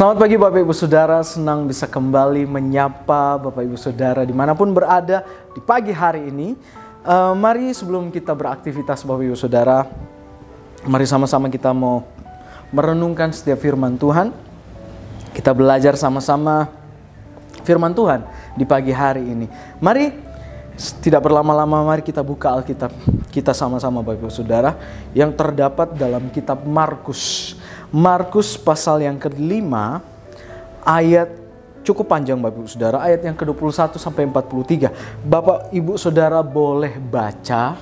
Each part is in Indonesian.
Selamat pagi Bapak Ibu Saudara, senang bisa kembali menyapa Bapak Ibu Saudara dimanapun berada di pagi hari ini. Mari sebelum kita beraktivitas Bapak Ibu Saudara, mari sama-sama kita mau merenungkan setiap firman Tuhan. Kita belajar sama-sama firman Tuhan di pagi hari ini. Mari tidak berlama-lama, mari kita buka Alkitab kita sama-sama Bapak Ibu Saudara yang terdapat dalam kitab Markus. Markus pasal yang ke-5 ayat cukup panjang Bapak Ibu Saudara, ayat yang ke-21 sampai 43. Bapak Ibu Saudara boleh baca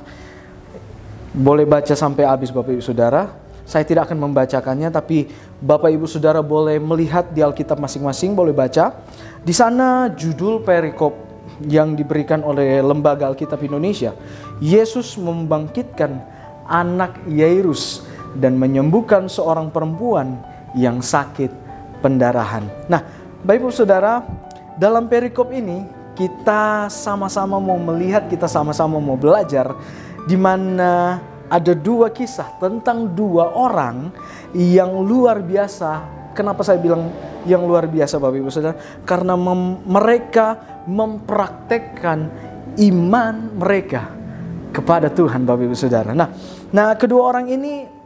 sampai habis Bapak Ibu Saudara. Saya tidak akan membacakannya, tapi Bapak Ibu Saudara boleh melihat di Alkitab masing-masing, boleh baca. Di sana judul perikop yang diberikan oleh Lembaga Alkitab Indonesia, Yesus membangkitkan anak Yairus dan menyembuhkan seorang perempuan yang sakit pendarahan. Nah, Bapak Ibu Saudara, dalam perikop ini kita sama-sama mau melihat, kita sama-sama mau belajar di mana ada dua kisah tentang dua orang yang luar biasa. Kenapa saya bilang yang luar biasa Bapak Ibu Saudara? Karena mereka mempraktekkan iman mereka kepada Tuhan Bapak Ibu Saudara. Nah, kedua orang ini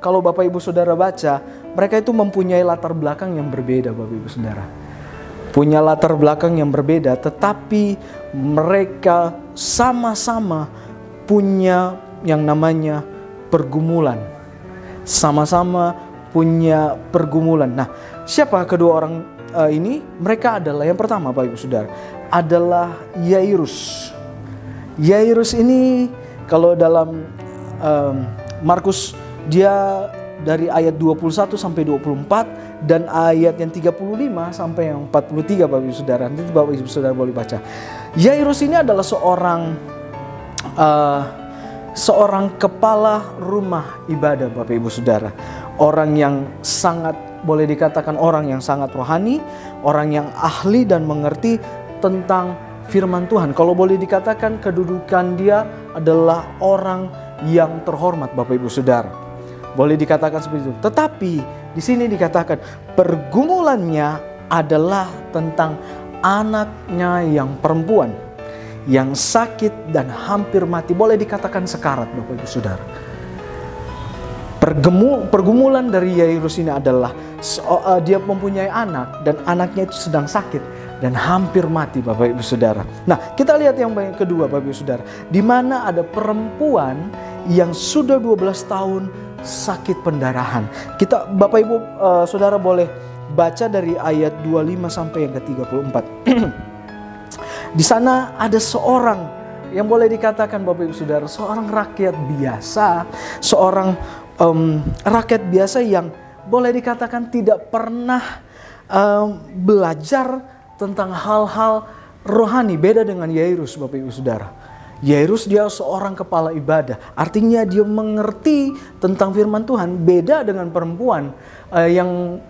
kalau Bapak Ibu Saudara baca, mereka itu mempunyai latar belakang yang berbeda Bapak Ibu Saudara. Punya latar belakang yang berbeda, tetapi mereka sama-sama punya yang namanya pergumulan. Sama-sama punya pergumulan. Nah, siapa kedua orang ini? Mereka adalah, yang pertama Bapak Ibu Saudara, adalah Yairus. Yairus ini kalau dalam Markus, dia dari ayat 21 sampai 24 dan ayat yang 35 sampai yang 43 Bapak Ibu Saudara. Nanti Bapak Ibu Saudara boleh baca. Yairus ini adalah seorang kepala rumah ibadah Bapak Ibu Saudara. Orang yang sangat, boleh dikatakan orang yang sangat rohani, orang yang ahli dan mengerti tentang firman Tuhan. Kalau boleh dikatakan kedudukan dia adalah orang yang terhormat Bapak Ibu Saudara. Boleh dikatakan seperti itu. Tetapi di sini dikatakan pergumulannya adalah tentang anaknya yang perempuan yang sakit dan hampir mati. Boleh dikatakan sekarat Bapak Ibu Saudara. Pergumulan dari Yairus ini adalah dia mempunyai anak dan anaknya itu sedang sakit dan hampir mati Bapak Ibu Saudara. Nah, kita lihat yang kedua Bapak Ibu Saudara, di mana ada perempuan yang sudah 12 tahun sakit pendarahan. Kita Bapak Ibu Saudara boleh baca dari ayat 25 sampai yang ke-34. Di sana ada seorang yang boleh dikatakan Bapak Ibu Saudara, seorang rakyat biasa, seorang rakyat biasa yang boleh dikatakan tidak pernah belajar tentang hal-hal rohani. Beda dengan Yairus Bapak Ibu Saudara. Yairus dia seorang kepala ibadah, artinya dia mengerti tentang firman Tuhan. Beda dengan perempuan yang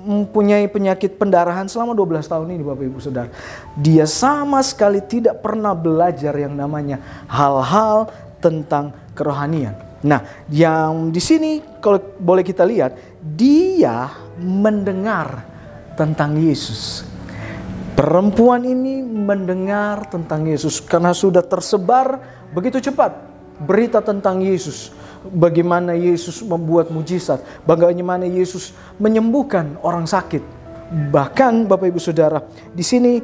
mempunyai penyakit pendarahan selama 12 tahun ini Bapak Ibu Saudara. Dia sama sekali tidak pernah belajar yang namanya hal-hal tentang kerohanian. Nah, yang di sini kalau boleh kita lihat, dia mendengar tentang Yesus. Perempuan ini mendengar tentang Yesus karena sudah tersebar begitu cepat berita tentang Yesus. Bagaimana Yesus membuat mujizat, bagaimana Yesus menyembuhkan orang sakit. Bahkan Bapak Ibu Saudara, di sini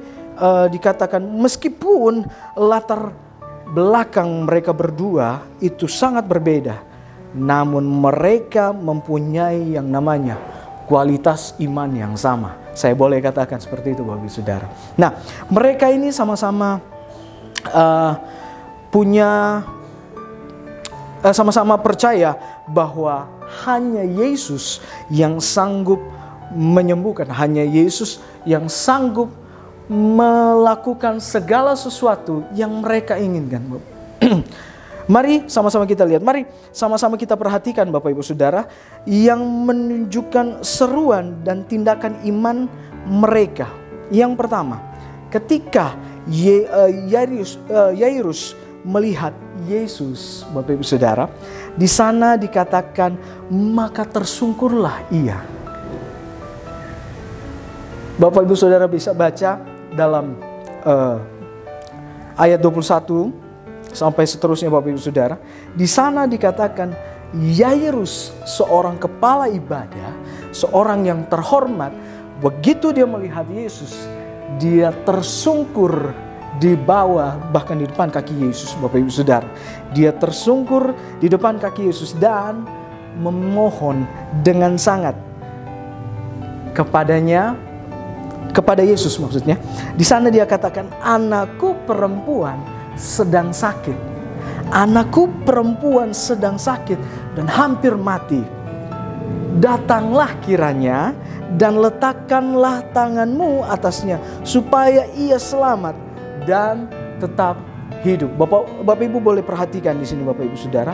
dikatakan meskipun latar belakang mereka berdua itu sangat berbeda, namun mereka mempunyai yang namanya kualitas iman yang sama. Saya boleh katakan seperti itu Bapak Ibu Saudara. Nah, mereka ini sama-sama sama-sama percaya bahwa hanya Yesus yang sanggup menyembuhkan, hanya Yesus yang sanggup melakukan segala sesuatu yang mereka inginkan. Mari sama-sama kita lihat, mari sama-sama kita perhatikan Bapak Ibu Saudara yang menunjukkan seruan dan tindakan iman mereka. Yang pertama, ketika Yairus melihat Yesus, Bapak Ibu Saudara, di sana dikatakan maka tersungkurlah ia. Bapak Ibu Saudara bisa baca dalam ayat 21 sampai seterusnya Bapak Ibu Saudara. Di sana dikatakan Yairus, seorang kepala ibadah, seorang yang terhormat, begitu dia melihat Yesus, dia tersungkur di bawah, bahkan di depan kaki Yesus, Bapak Ibu Saudara. Dia tersungkur di depan kaki Yesus dan memohon dengan sangat kepada Yesus maksudnya. Di sana dia katakan, anakku perempuan sedang sakit. Anakku perempuan sedang sakit dan hampir mati. Datanglah kiranya dan letakkanlah tanganmu atasnya supaya ia selamat dan tetap hidup. Bapak Ibu boleh perhatikan di sini Bapak Ibu Saudara,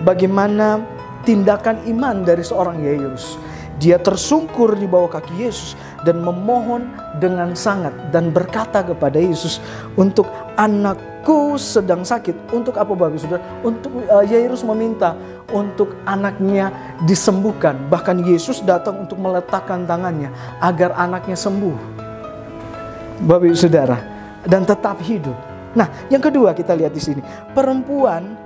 bagaimana tindakan iman dari seorang Yairus. Dia tersungkur di bawah kaki Yesus dan memohon dengan sangat dan berkata kepada Yesus, untuk anakku sedang sakit. Untuk apa Bapak Ibu Saudara? Untuk Yairus meminta untuk anaknya disembuhkan. Bahkan Yesus datang untuk meletakkan tangannya agar anaknya sembuh, Bapak Ibu Saudara, dan tetap hidup. Nah, yang kedua kita lihat di sini, perempuan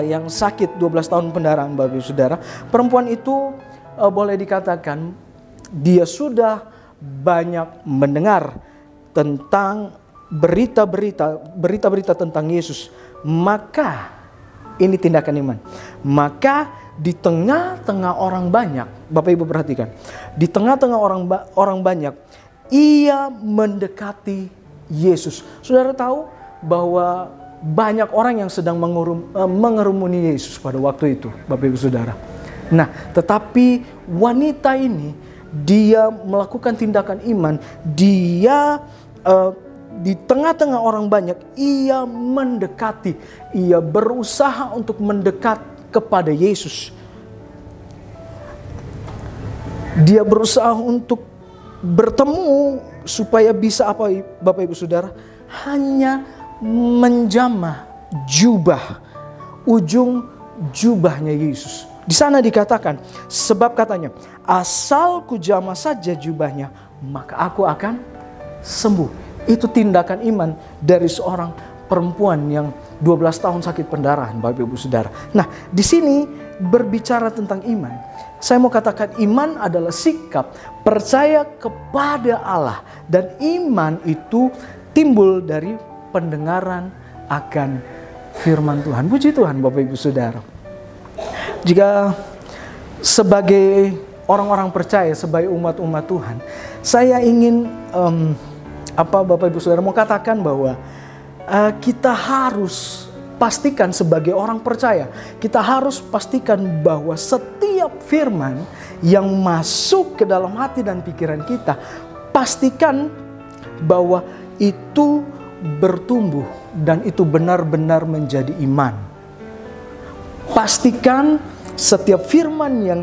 yang sakit 12 tahun pendarahan, Bapak Ibu Saudara. Perempuan itu boleh dikatakan dia sudah banyak mendengar tentang berita-berita tentang Yesus. Maka ini tindakan iman. Maka di tengah-tengah orang banyak, Bapak Ibu perhatikan, di tengah-tengah orang banyak, ia mendekati Yesus. Saudara tahu bahwa banyak orang yang sedang mengerumuni Yesus pada waktu itu, Bapak Ibu Saudara. Nah, tetapi wanita ini, dia melakukan tindakan iman. Dia di tengah-tengah orang banyak, ia mendekati. Ia berusaha untuk mendekat kepada Yesus. Dia berusaha untuk bertemu supaya bisa apa, Bapak Ibu Saudara? Hanya menjamah jubah, ujung jubahnya Yesus. Di sana dikatakan, sebab katanya, asal ku jamah saja jubahnya, maka aku akan sembuh. Itu tindakan iman dari seorang perempuan yang 12 tahun sakit pendarahan, Bapak Ibu Saudara. Nah, di sini berbicara tentang iman. Saya mau katakan iman adalah sikap percaya kepada Allah. Dan iman itu timbul dari pendengaran akan firman Tuhan. Puji Tuhan Bapak Ibu Saudara. Jika sebagai orang-orang percaya, sebagai umat-umat Tuhan, saya ingin Bapak Ibu Saudara mau katakan bahwa kita harus pastikan sebagai orang percaya, kita harus pastikan bahwa setiap firman yang masuk ke dalam hati dan pikiran kita, pastikan bahwa itu bertumbuh dan itu benar-benar menjadi iman. Pastikan setiap firman yang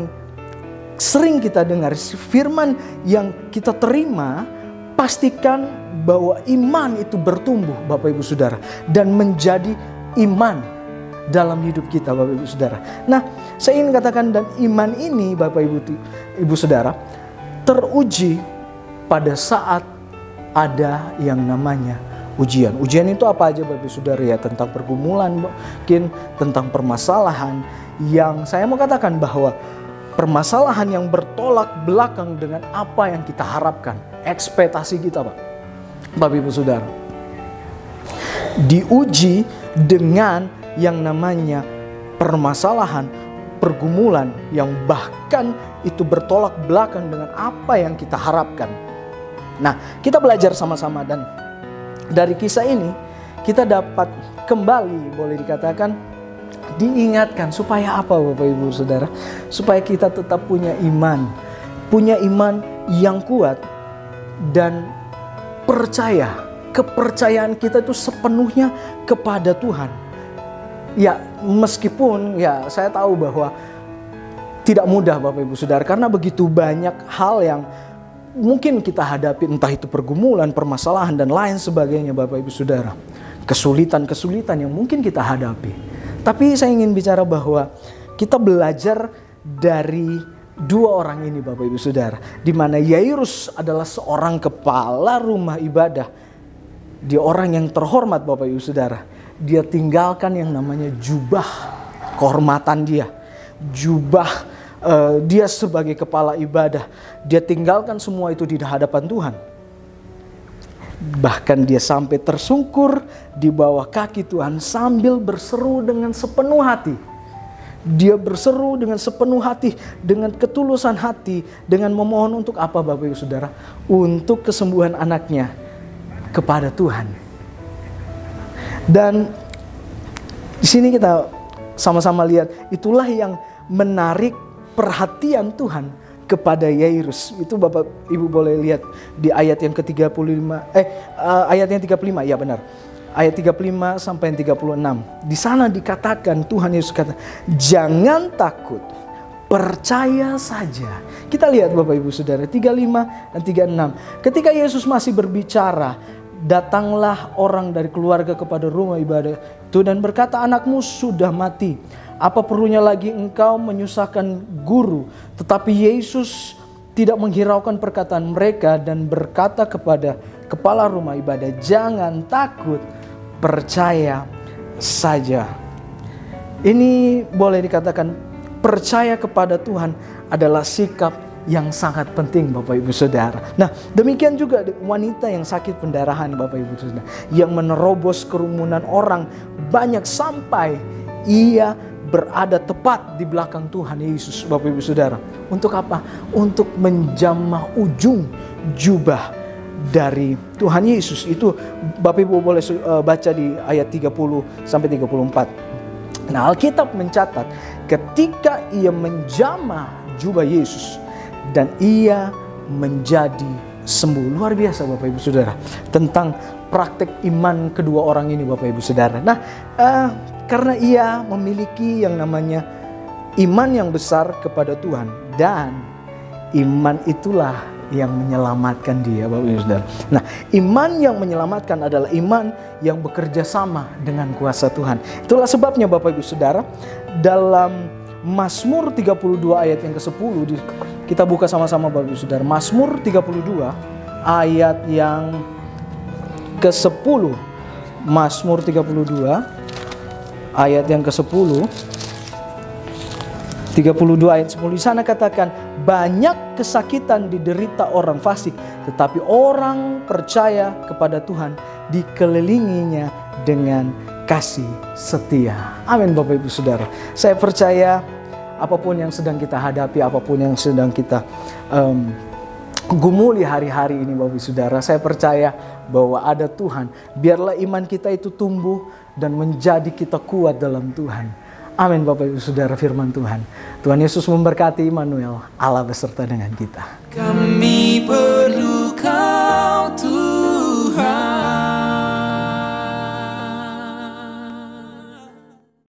sering kita dengar, firman yang kita terima, pastikan bahwa iman itu bertumbuh, Bapak Ibu Saudara, dan menjadi iman dalam hidup kita, Bapak Ibu Saudara. Nah, saya ingin katakan, dan iman ini Bapak Ibu Saudara teruji pada saat ada yang namanya ujian. Ujian itu apa aja Bapak Ibu Saudara ya? Tentang pergumulan, mungkin tentang permasalahan yang saya mau katakan bahwa permasalahan yang bertolak belakang dengan apa yang kita harapkan, ekspektasi kita, Bapak Ibu Saudara. Diuji dengan yang namanya permasalahan, pergumulan yang bahkan itu bertolak belakang dengan apa yang kita harapkan. Nah, kita belajar sama-sama, dan dari kisah ini kita dapat kembali, boleh dikatakan, diingatkan supaya apa Bapak Ibu Saudara? Supaya kita tetap punya iman yang kuat dan percaya. Kepercayaan kita itu sepenuhnya kepada Tuhan. Ya, meskipun ya saya tahu bahwa tidak mudah Bapak Ibu Saudara, karena begitu banyak hal yang mungkin kita hadapi, entah itu pergumulan, permasalahan dan lain sebagainya Bapak Ibu Saudara. kesulitan-kesulitan yang mungkin kita hadapi. Tapi saya ingin bicara bahwa kita belajar dari dua orang ini Bapak Ibu Saudara. Di mana Yairus adalah seorang kepala rumah ibadah. Dia orang yang terhormat Bapak Ibu Saudara. Dia tinggalkan yang namanya jubah kehormatan dia. Jubah dia sebagai kepala ibadah. Dia tinggalkan semua itu di hadapan Tuhan. Bahkan dia sampai tersungkur di bawah kaki Tuhan sambil berseru dengan sepenuh hati. Dia berseru dengan sepenuh hati, dengan ketulusan hati, dengan memohon untuk apa Bapak Ibu Saudara? Untuk kesembuhan anaknya kepada Tuhan. Dan di sini kita sama-sama lihat, itulah yang menarik perhatian Tuhan kepada Yairus. Itu Bapak Ibu boleh lihat di ayat yang ke-35, ayat yang 35, ya benar. Ayat 35 sampai 36. Di sana dikatakan, Tuhan Yesus kata, jangan takut, percaya saja. Kita lihat Bapak Ibu Saudara, 35 dan 36. Ketika Yesus masih berbicara, datanglah orang dari keluarga kepada rumah ibadah itu dan berkata, anakmu sudah mati. Apa perlunya lagi engkau menyusahkan guru? Tetapi Yesus tidak menghiraukan perkataan mereka dan berkata kepada kepala rumah ibadah, jangan takut, percaya saja. Ini boleh dikatakan percaya kepada Tuhan adalah sikap yang sangat penting Bapak Ibu Saudara. Nah, demikian juga wanita yang sakit pendarahan Bapak Ibu Saudara, yang menerobos kerumunan orang banyak sampai ia berada tepat di belakang Tuhan Yesus Bapak Ibu Saudara. Untuk apa? Untuk menjamah ujung jubah dari Tuhan Yesus. Itu Bapak Ibu boleh baca di ayat 30 sampai 34. Nah, Alkitab mencatat ketika ia menjamah jubah Yesus dan ia menjadi sembuh. Luar biasa Bapak Ibu Saudara tentang praktek iman kedua orang ini Bapak Ibu Saudara. Nah, karena ia memiliki yang namanya iman yang besar kepada Tuhan, dan iman itulah yang menyelamatkan dia Bapak Ibu Saudara. Nah, iman yang menyelamatkan adalah iman yang bekerja sama dengan kuasa Tuhan. Itulah sebabnya Bapak Ibu Saudara, dalam Mazmur 32 ayat yang ke-10, kita buka sama-sama Bapak Ibu Saudara. Mazmur 32 ayat yang ke-10. Mazmur 32 ayat yang ke-10. 32 ayat 10 di sana katakan, banyak kesakitan diderita orang fasik, tetapi orang percaya kepada Tuhan dikelilinginya dengan kasih setia. Amin Bapak Ibu Saudara. Saya percaya apapun yang sedang kita hadapi, apapun yang sedang kita gumuli hari-hari ini Bapak Ibu Saudara, saya percaya bahwa ada Tuhan. Biarlah iman kita itu tumbuh dan menjadi kita kuat dalam Tuhan. Amin Bapak Ibu Saudara, firman Tuhan. Tuhan Yesus memberkati. Immanuel, Allah beserta dengan kita. Kami